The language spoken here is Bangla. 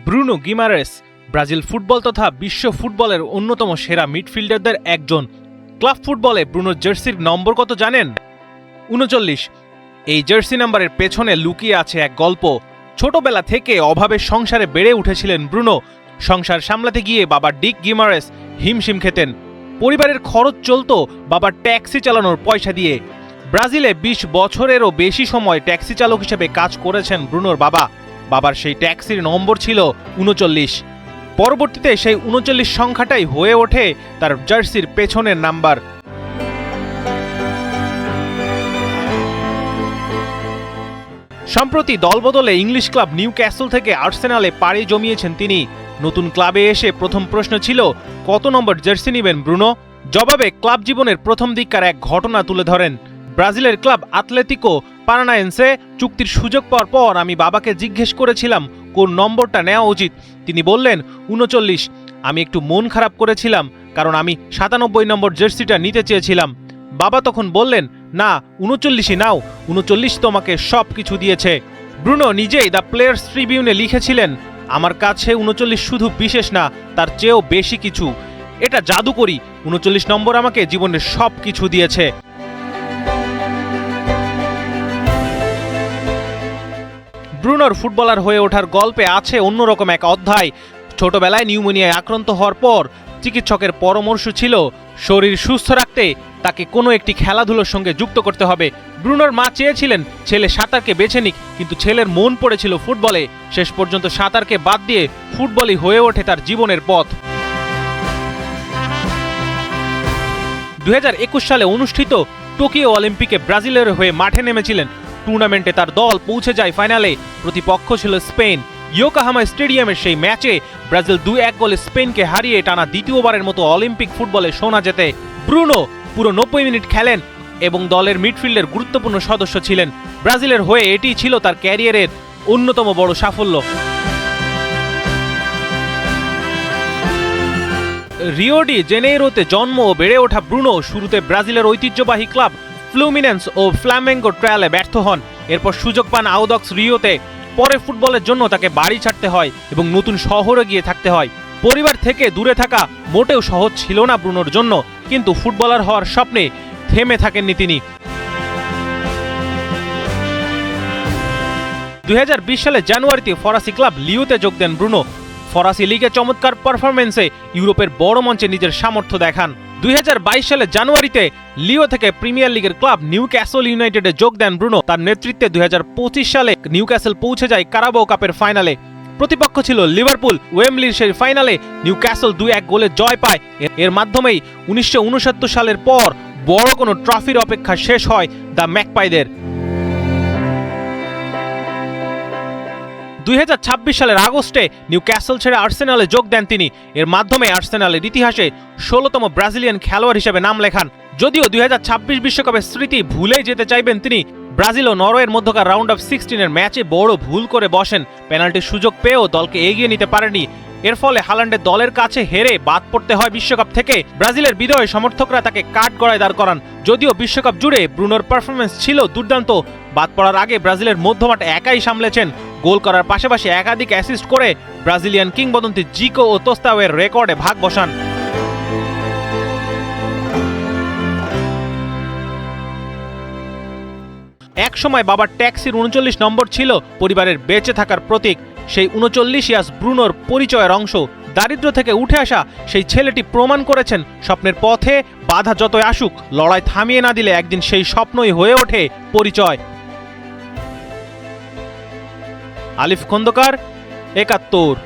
ব্রুনো গিমারেস ব্রাজিল ফুটবল তথা বিশ্ব ফুটবলের অন্যতম সেরা মিডফিল্ডারদের একজন। ক্লাব ফুটবলে ব্রুনোর জার্সির নম্বর কত জানেন? ৩৯। এই জার্সি নাম্বারের পেছনে লুকিয়ে আছে এক গল্প। ছোটবেলা থেকে অভাবের সংসারে বেড়ে উঠেছিলেন ব্রুনো। সংসার সামলাতে গিয়ে বাবা ডিক গিমারেস হিমশিম খেতেন। পরিবারের খরচ চলত বাবার ট্যাক্সি চালানোর পয়সা দিয়ে। ব্রাজিলে ২০ বছরেরও বেশি সময় ট্যাক্সি চালক হিসেবে কাজ করেছেন ব্রুনোর বাবা। বাবার সেই ট্যাক্সির নম্বর ছিল ৩৯। পরবর্তীতে সেই ৩৯ সংখ্যাটাই হয়ে ওঠে তার জার্সির পেছনের নাম্বার। সম্প্রতি দলবদলে ইংলিশ ক্লাব নিউ ক্যাসল থেকে আর্সেনালে পাড়ি জমিয়েছেন তিনি। নতুন ক্লাবে এসে প্রথম প্রশ্ন ছিল কত নম্বর জার্সি নেবেন ব্রুনো। জবাবে ক্লাব জীবনের প্রথম দিককার এক ঘটনা তুলে ধরেন। ব্রাজিলের ক্লাব আতলেতিকো পারানায়েন্সে চুক্তির সুযোগ পাওয়ার পর আমি বাবাকে জিজ্ঞেস করেছিলাম কোন নম্বরটা নেওয়া উচিত। তিনি বললেন ৩৯। আমি একটু মন খারাপ করেছিলাম কারণ আমি ৯৭ নম্বর জার্সিটা নিতে চেয়েছিলাম। বাবা তখন বললেন না, ৩৯ই নাও, ৩৯ তোমাকে সব কিছু দিয়েছে। ব্রুনো নিজেই দ্য প্লেয়ার্স ট্রিবিউনে লিখেছিলেন, আমার কাছে ৩৯ শুধু বিশেষ না, তার চেয়েও বেশি কিছু। এটা জাদুকরি। ৩৯ নম্বর আমাকে জীবনের সব কিছু দিয়েছে। ব্রুনোর ফুটবলার হয়ে ওঠার গল্পে আছে অন্যরকম এক অধ্যায়। ছোটবেলায় নিউমোনিয়ায় আক্রান্ত হওয়ার পর চিকিৎসকের পরামর্শ ছিল শরীর সুস্থ রাখতে তাকে কোনো একটি খেলাধুলোর সঙ্গে যুক্ত করতে হবে। ব্রুনোর মা চেয়েছিলেন ছেলে সাঁতারকে বেছে নিক, কিন্তু ছেলের মন পড়েছিল ফুটবলে। শেষ পর্যন্ত সাঁতারকে বাদ দিয়ে ফুটবলই হয়ে ওঠে তার জীবনের পথ। ২০২১ সালে অনুষ্ঠিত টোকিও অলিম্পিকে ব্রাজিলের হয়ে মাঠে নেমেছিলেন। টুর্নামেন্টে তার দল পৌঁছে যায় ফাইনালে। প্রতিপক্ষ ছিল স্পেন। ইয়োকাহামা স্টেডিয়ামের সেই ম্যাচে ব্রাজিল ২-১ গোলে স্পেনকে হারিয়ে টানা দ্বিতীয়বারের মতো অলিম্পিক ফুটবলে সোনা জেতে। ব্রুনো পুরো ৯০ মিনিট খেলেন এবং দলের মিডফিল্ডের গুরুত্বপূর্ণ সদস্য ছিলেন। ব্রাজিলের হয়ে এটি ছিল তার ক্যারিয়ারের অন্যতম বড় সাফল্য। রিও ডি জেনেইরোতে জন্ম ও বেড়ে ওঠা ব্রুনো শুরুতে ব্রাজিলের ঐতিহ্যবাহী ক্লাব ফ্লুমিনেন্স ও ফ্ল্যামেঙ্গো ট্রায়ালে ব্যর্থ হন। এরপর সুযোগ পান আউদাক্স রিওতে। পরে ফুটবলের জন্য তাকে বাড়ি ছাড়তে হয় এবং নতুন শহরে গিয়ে থাকতে হয়। পরিবার থেকে দূরে থাকা মোটেও সহজ ছিল না ব্রুনোর জন্য, কিন্তু ফুটবলার হওয়ার স্বপ্নে থেমে থাকেননি তিনি। ২০২০ সালে জানুয়ারিতে ফরাসি ক্লাব লিওতে যোগ দেন ব্রুনো। ফরাসি লিগে চমৎকার পারফরমেন্সে ইউরোপের বড় মঞ্চে নিজের সামর্থ্য দেখান। ২০২২ সালে জানুয়ারিতে লিও থেকে প্রিমিয়ার লিগের ক্লাব নিউ ক্যাসল ইউনাইটেডে যোগ দেন ব্রুনো। তার নেতৃত্বে ২০২৫ সালে নিউ ক্যাসল পৌঁছে যায় কারাবাও কাপের ফাইনালে। প্রতিপক্ষ ছিল লিভারপুল। ওয়েম্বলির সেই ফাইনালে নিউ ক্যাসল ২-১ গোলে জয় পায়। এর মাধ্যমেই ১৯৬৯ সালের পর বড় কোনো ট্রফির অপেক্ষা শেষ হয় দ্য ম্যাকপাইদের। ২০২৬ সালের আগস্টে নিউ ক্যাসল ছেড়ে আর্সেনালে যোগ দেন তিনি। এর মাধ্যমে আর্সেনালের ইতিহাসে ১৬তম ব্রাজিলিয়ান খেলোয়াড় হিসেবে নাম লেখান। যদিও ২০২৬ বিশ্বকাপের স্মৃতি ভুলেই যেতে চাইবেন তিনি, ব্রাজিল ও নরওয়ের মধ্যকার রাউন্ড অফ 16-এর ম্যাচে বড় ভুল করে বসেন। পেনাল্টির সুযোগ পেয়েও দলকে এগিয়ে নিতে পারেনি। এর ফলে হালান্ডের দলের কাছে হেরে বাদ পড়তে হয় বিশ্বকাপ থেকে। ব্রাজিলের বিজয়ে সমর্থকরা তাকে কাঠগড়ায় দাঁড় করান। যদিও বিশ্বকাপ জুড়ে ব্রুনোর পারফরমেন্স ছিল দুর্দান্ত। বাদ পড়ার আগে ব্রাজিলের মধ্যমাঠ একাই সামলেছেন। গোল করার পাশাপাশি একাধিক অ্যাসিস্ট করে ব্রাজিলিয়ান কিংবদন্তি জিকো ও তোস্তাওয়ের রেকর্ডে ভাগ বসান। এক সময় বাবার ট্যাক্সির ৩৯ নম্বর ছিল পরিবারের বেঁচে থাকার প্রতীক। সেই ৩৯ই আজ ব্রুনোর পরিচয়ের অংশ। দারিদ্র্য থেকে উঠে আসা সেই ছেলেটি প্রমাণ করেছেন স্বপ্নের পথে বাধা যতই আসুক, লড়াই থামিয়ে না দিলে একদিন সেই স্বপ্নই হয়ে ওঠে পরিচয়। আলিফ খন্দকার, ৭১।